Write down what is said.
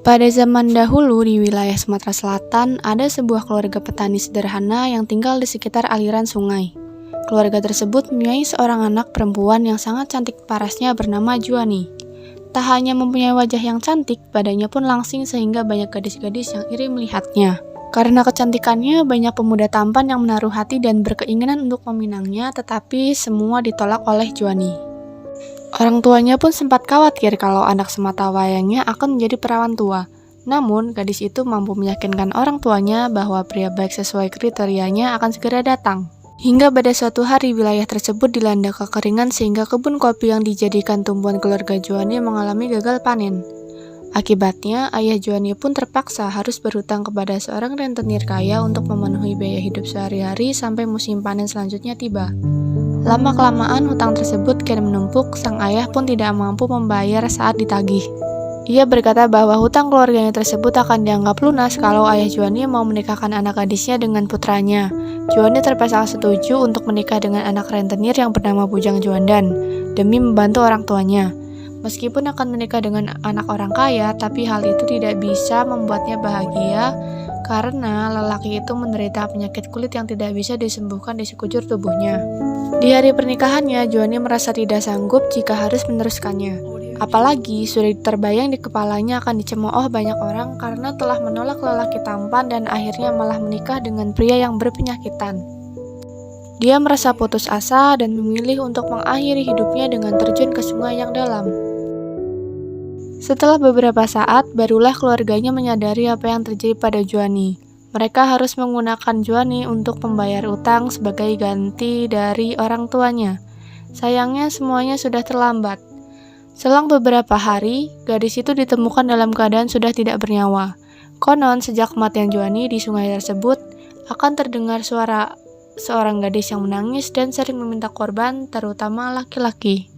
Pada zaman dahulu di wilayah Sumatera Selatan, ada sebuah keluarga petani sederhana yang tinggal di sekitar aliran sungai. Keluarga tersebut mempunyai seorang anak perempuan yang sangat cantik parasnya bernama Juani. Tak hanya mempunyai wajah yang cantik, badannya pun langsing sehingga banyak gadis-gadis yang iri melihatnya. Karena kecantikannya, banyak pemuda tampan yang menaruh hati dan berkeinginan untuk meminangnya, tetapi semua ditolak oleh Juani. Orang tuanya pun sempat khawatir kalau anak sematawayangnya akan menjadi perawan tua. Namun, gadis itu mampu meyakinkan orang tuanya bahwa pria baik sesuai kriterianya akan segera datang. Hingga pada suatu hari wilayah tersebut dilanda kekeringan sehingga kebun kopi yang dijadikan tumpuan keluarga Juani mengalami gagal panen. Akibatnya, ayah Juani pun terpaksa harus berhutang kepada seorang rentenir kaya untuk memenuhi biaya hidup sehari-hari sampai musim panen selanjutnya tiba. Lama-kelamaan hutang tersebut kian menumpuk, sang ayah pun tidak mampu membayar saat ditagih. Ia berkata bahwa hutang keluarganya tersebut akan dianggap lunas kalau ayah Juani mau menikahkan anak gadisnya dengan putranya. Juani terpaksa setuju untuk menikah dengan anak rentenir yang bernama Bujang Juandan, demi membantu orang tuanya. Meskipun akan menikah dengan anak orang kaya, tapi hal itu tidak bisa membuatnya bahagia karena lelaki itu menderita penyakit kulit yang tidak bisa disembuhkan di sekujur tubuhnya. Di hari pernikahannya, Juani merasa tidak sanggup jika harus meneruskannya. Apalagi sudah terbayang di kepalanya akan dicemooh banyak orang karena telah menolak lelaki tampan dan akhirnya malah menikah dengan pria yang berpenyakitan. Dia merasa putus asa dan memilih untuk mengakhiri hidupnya dengan terjun ke sungai yang dalam. Setelah beberapa saat, barulah keluarganya menyadari apa yang terjadi pada Juani. Mereka harus menggunakan Juani untuk membayar utang sebagai ganti dari orang tuanya. Sayangnya semuanya sudah terlambat. Selang beberapa hari, gadis itu ditemukan dalam keadaan sudah tidak bernyawa. Konon, sejak kematian Juani di sungai tersebut, akan terdengar suara seorang gadis yang menangis dan sering meminta korban, terutama laki-laki.